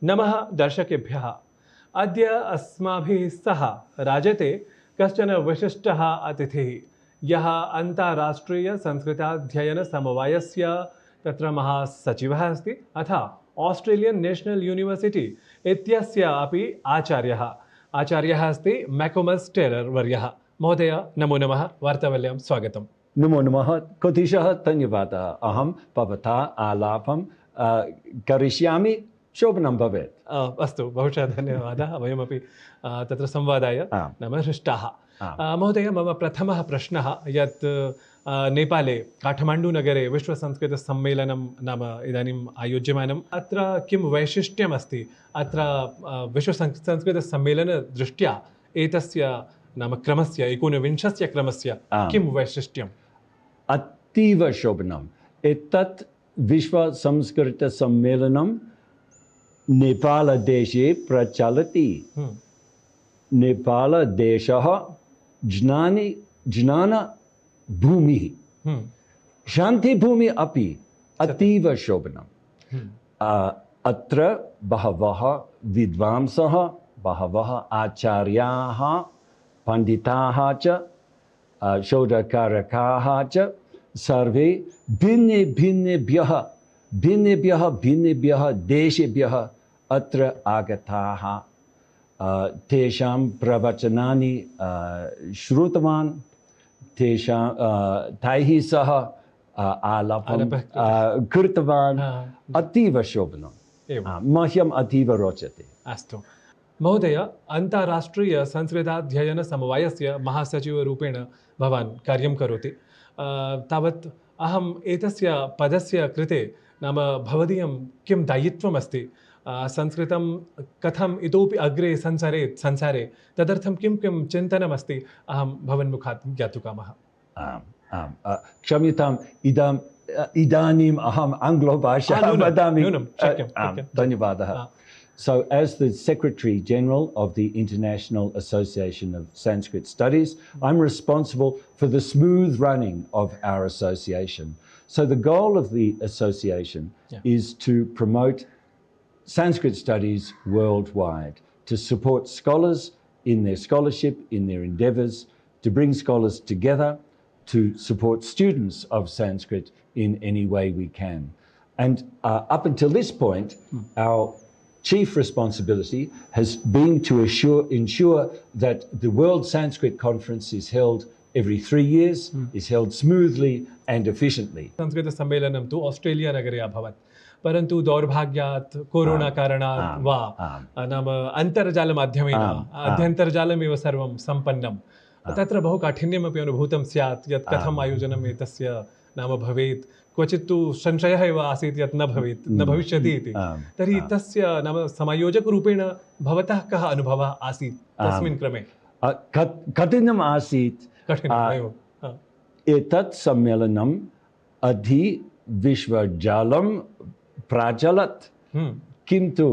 नमः दर्शकेभ्यः। अद्य अस्माभिः सह राजते कश्चन विशिष्टः अतिथिः, यः अन्ताराष्ट्रीयसंस्कृताध्ययनसमवायस्य तत्र महासचिवः अस्ति, अथ ऑस्ट्रेलियन नेशनल यूनिवर्सिटी इत्यस्य अपि आचार्यः अस्ति मैकमस् टेलर वर्यः। महोदय नमो नमः, वार्तावल्यां स्वागतम्। नमो नमः, कोटिशः धन्यवादः। अहं भवता आलापं करिष्यामि, शोभनं भवेत्। अस्तु, बहुशः धन्यवादः। वयमपि तत्र संवादाय नाम हृष्टाः। महोदय, मम प्रथमः प्रश्नः यत् नेपाले काठमाण्डुनगरे विश्वसंस्कृतसम्मेलनं नाम इदानीम् आयोज्यमानम्, अत्र किं वैशिष्ट्यमस्ति? अत्र विश्वसंस्कृतसम्मेलनदृष्ट्या एतस्य नाम क्रमस्य 19 क्रमस्य किं वैशिष्ट्यम्? अतीव शोभनम्। एतत् विश्वसंस्कृतसम्मेलनं नेपालदेशे प्रचलति। नेपालदेशः ज्ञानभूमिः, शान्तिभूमिः अपि अतीव शोभनम्। अत्र बहवः विद्वांसः, बहवः आचार्याः, पण्डिताः च, शोधकारकाः च सर्वे भिन्नेभ्यः देशेभ्यः अत्र आगताः। तेषां प्रवचनानि श्रुतवान्, तैः सह आलापं कृतवान्। अतीव शोभनम्, मह्यम् अतीव रोचते। अस्तु महोदय, अन्ताराष्ट्रीयसंस्कृताध्ययनसमवायस्य महासचिवरूपेण भवान् कार्यं करोति। तावत् अहम् एतस्य पदस्य कृते नाम भवदीयं किं दायित्वमस्ति? संस्कृतं कथम् इतोपि अग्रे संसारे तदर्थं किं चिन्तनमस्ति? अहं भवन्मुखात् ज्ञातुकामः। क्षम्यताम्, इदानीम् अहम् आङ्ग्लभाषां वदामि। धन्यवादः। So, as the Secretary General of the International Association of Sanskrit Studies, I'm responsible for the smooth running of our association. So the goal of the association is to promote Sanskrit studies worldwide, to support scholars in their scholarship, in their endeavours, to bring scholars together, to support students of Sanskrit in any way we can. And up until this point, our chief responsibility has been to ensure that the World Sanskrit Conference is held every 3 years, is held smoothly and efficiently. Sanskrit सम्मेलनं तु Australia नगरे अभवत्, परन्तु दौर्भाग्यात् corona कारणात् वा नाम अन्तर्जालमाध्यमेन अध्यन्तर्जालमेव सर्वं सम्पन्नं, तत्र बहु काठिन्यमपि अनुभूतं स्यात् यत् कथम् आयोजनम् एतस्य नाम भवेत्। क्वचित् तु संशयः एव आसीत् यत् न भविष्यति इति। तर्हि तस्य नाम समायोजकरूपेण भवतः कः अनुभवः आसीत् तस्मिन् क्रमे? कठिनम् आसीत्। एतत् सम्मेलनम् विश्वजालं प्राचलत्, किन्तु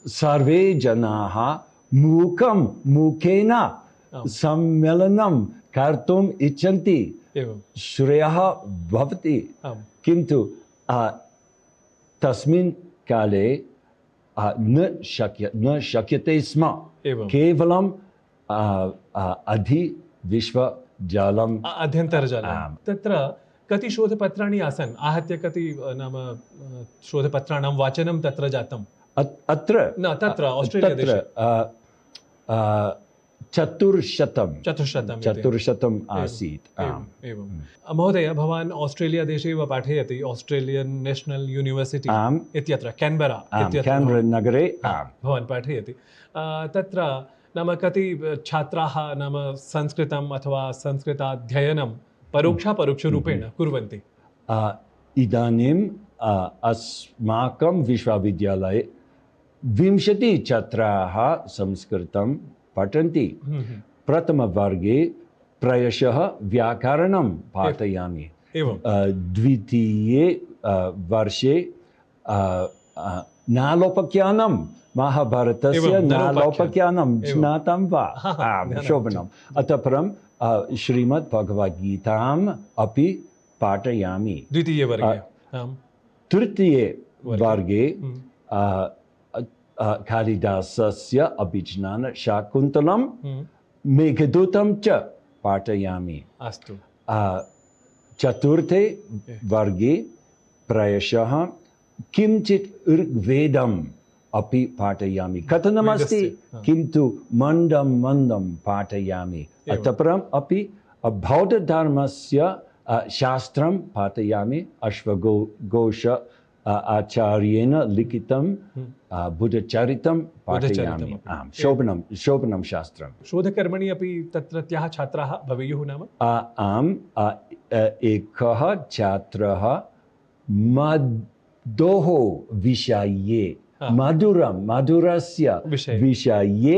सर्वे जनाः मुखेन सम्मेलनं कर्तुम् इच्छन्ति, श्रेयः भवति, किन्तु तस्मिन् काले न शक्यते स्म। केवलम् अध्यन्तर्जालम्। तत्र कति शोधपत्राणि आसन्? आहत्य कति नाम शोधपत्राणां वाचनं तत्र जातम्? तत्र ऑस्ट्रेलिया 400 आसीत्। एवं। महोदय, भवान् ऑस्ट्रेलिया देशे एव पाठयति, ऑस्ट्रेलियन नेशनल यूनिवर्सिटी इत्यत्र कैनबरा नगरे भवान् पाठयति। तत्र नाम कति छात्राः नाम संस्कृतम् अथवा संस्कृताध्ययनं परोक्षरूपेण कुर्वन्ति? इदानीम् अस्माकं विश्वविद्यालये 20 छात्राः संस्कृतं पठन्ति। प्रथमवर्गे प्रायशः व्याकरणं पाठयामि, द्वितीये वर्षे नालोपख्यानं, महाभारतस्य नालोपख्यानं ज्ञातं वा? शोभनम्। अतः परं श्रीमद्भगवद्गीताम् अपि पाठयामि। द्वितीये वर्गे। तृतीये वर्गे कालिदासस्य अभिज्ञान शाकुन्तलं मेघदूतं च पाठयामि। अस्तु। चतुर्थे वर्गे प्रायशः किञ्चित् ऋग्वेदम् अपि पाठयामि। कथनमस्ति किन्तु मन्दं मन्दं पाठयामि। ततः परम् अपि बौद्धधर्मस्य शास्त्रं पाठयामि। अश्वघोष आचार्येण लिखितं बुद्धचरितं पाठयामि। आम्, शोभनं शास्त्रं। शोधकर्मणि अपि तत्रत्याः छात्राः भवेयुः नाम? आम्, एकः छात्रः मधोः विषये मधुरस्य विषये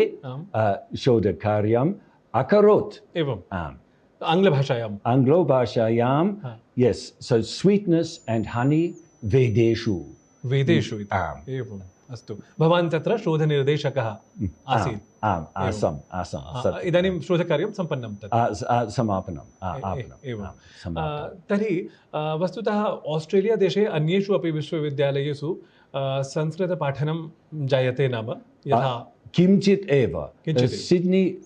शोधकार्यम् अकरोत्। एवम्। आम्, आङ्ग्लभाषायाम्? आङ्ग्लभाषायां, yes, so sweetness and honey वेदेषु इति। एवम्, अस्तु। भवान् तत्र शोधनिर्देशकः आसीत्? आम्, आसम्। इदानीं शोधकार्यं सम्पन्नं तत्? समापनम्। एवं। तर्हि वस्तुतः आस्ट्रेलिया देशे अन्येषु अपि विश्वविद्यालयेषु संस्कृतपाठनं जायते नाम? यथा किञ्चित् एव। सिड्नी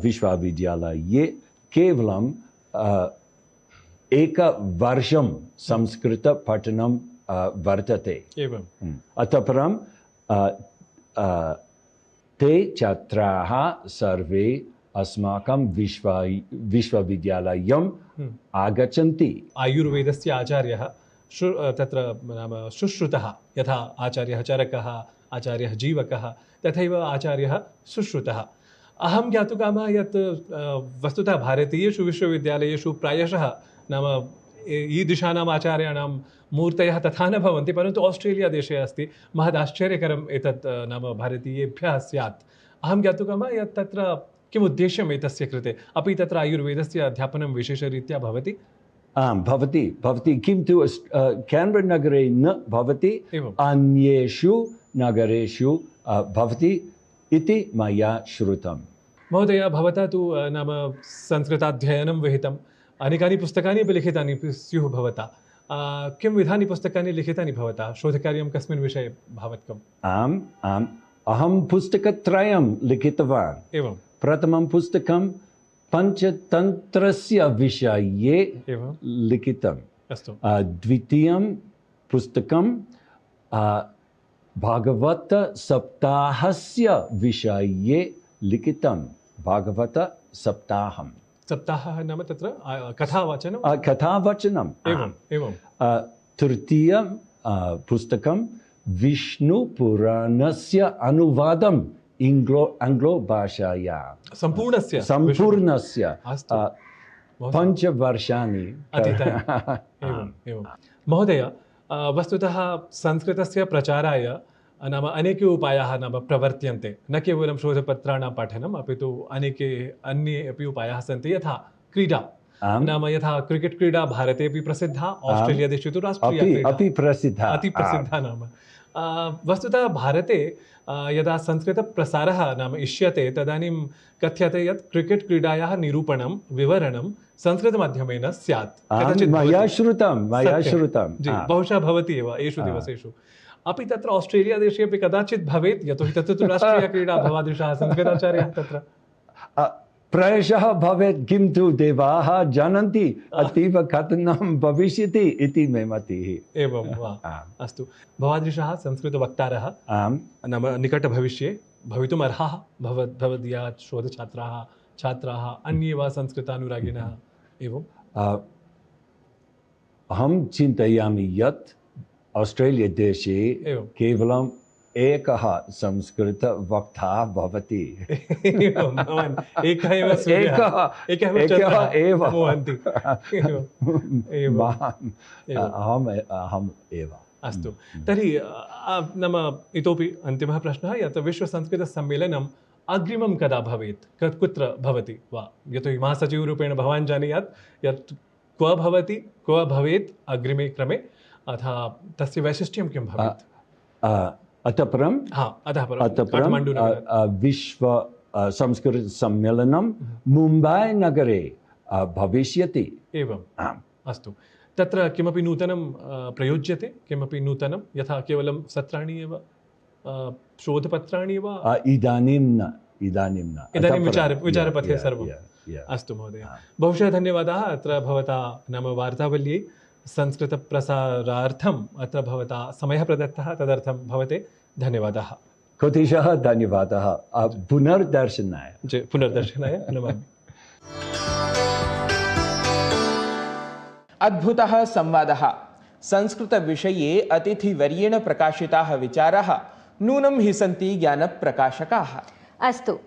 विश्वविद्यालये केवलं एकवर्षं संस्कृतपठनं वर्तते। एवम्। अतः परं ते छात्राः सर्वे अस्माकं विश्वविद्यालयम् आगच्छन्ति। आयुर्वेदस्य आचार्यः तत्र नाम शुश्रुतः, यथा आचार्यः चरकः, आचार्यः जीवकः, तथैव आचार्यः शुश्रुतः। अहं ज्ञातुकामः यत् वस्तुतः भारतीयेषु विश्वविद्यालयेषु प्रायशः नाम ईदृशानाम् आचार्याणां मूर्तयः तथा न भवन्ति, परन्तु आस्ट्रेलिया देशे अस्ति। महदाश्चर्यकरम् एतत् नाम भारतीयेभ्यः स्यात्। अहं ज्ञातुकामः यत् तत्र किम् उद्देश्यम् एतस्य कृते? अपि तत्र आयुर्वेदस्य अध्यापनं विशेषरीत्या भवति? आम्, भवति किन्तु केन्बरा नगरे न भवति, अन्येषु नगरेषु भवति इति मया श्रुतं। महोदय, भवता तु नाम संस्कृताध्ययनं विहितम्, अनेकानि पुस्तकानि अपि लिखितानि स्युः भवता। किं विधानि पुस्तकानि लिखितानि भवता? शोधकार्यं कस्मिन् विषये भवत्कम्? आम्, अहं पुस्तकत्रयं लिखितवान्। एवं। प्रथमं पुस्तकं पञ्चतन्त्रस्य विषये लिखितम्। अस्तु। द्वितीयं पुस्तकं भागवतसप्ताहस्य विषये लिखितं। भागवतसप्ताहम्। सप्ताहः नाम तत्र कथावाचनं? कथावचनम्। एवं। तृतीयं पुस्तकं विष्णुपुराणस्य अनुवादम् आङ्ग्लो भाषाया। सम्पूर्णस्य 5 वर्षाणि अधीतानि। एवं। महोदय, वस्तुतः संस्कृतस्य प्रचाराय नाम अनेके उपायाः नाम प्रवर्त्यन्ते। न केवलं शोधपत्राणां पाठनम्, अपि तु अनेके अन्ये अपि उपायाः सन्ति, यथा क्रीडा। नाम यथा क्रिकेट् क्रीडा भारते अपि प्रसिद्धा, आस्ट्रेलिया देशे तु राष्ट्रीया अति प्रसिद्धा। अतिप्रसिद्धा नाम। वस्तुतः भारते यदा संस्कृतप्रसारः नाम इष्यते तदानीं कथ्यते यत् क्रिकेट् क्रीडायाः निरूपणं विवरणं संस्कृतमाध्यमेन स्यात्। मया श्रुतं। बहुशः भवति एव एषु दिवसेषु। अपि तत्र आस्ट्रेलिया देशे अपि कदाचित् भवेत्, यतोहि तत्र तु राष्ट्रीयक्रीडा। भवादृशः संस्कृताचार्यः तत्र प्रायशः भवेत्, किन्तु देवाः जानन्ति अतीव कथनं भविष्यति इति मे मतिः। एवं वा? अस्तु। भवादृशः संस्कृतवक्तारः नाम निकटभविष्ये भवितुम् अर्हाः भवदीयाः छात्राः अन्ये वा संस्कृतानुरागिणः? एवम्। अहं चिन्तयामि यत् आस्ट्रेलिया देशे केवलं एकः संस्कृतवक्ता भवति। एकः एव अहम् एव। अस्तु। तर्हि नाम इतोपि अन्तिमः प्रश्नः यत् विश्वसंस्कृतसम्मेलनम् अग्रिमं कदा भवेत्, कुत्र भवति वा? यतोहि महासचिवरूपेण भवान् जानीयात् यत् क्व भवति, क्व भवेत् अग्रिमे क्रमे, अतः तस्य वैशिष्ट्यं किं भवेत्? अतः परं विश्व संस्कृतसम्मेलनं मुम्बै नगरे भविष्यति। एवम्। अस्तु। तत्र किमपि नूतनं प्रयोज्यते, किमपि नूतनं, यथा केवलं सत्राणि एव, शोधपत्राणि वा? इदानीं न, इदानीं न, इदानीं विचारपथे सर्वम्। अस्तु महोदय, बहुशः धन्यवादाः अत्र भवता नाम वार्तावल्यै संस्कृतप्रसारार्थम् अत्र भवता समयः प्रदत्तः, तदर्थं भवते धन्यवादाः। कोटिशः धन्यवादः पुनर्दर्शनाय। पुनर्दर्शनाय नमामि। अद्भुतः संवादः। संस्कृतविषये अतिथिवर्येण प्रकाशिताः विचाराः नूनं हि सन्ति ज्ञानप्रकाशकाः। अस्तु,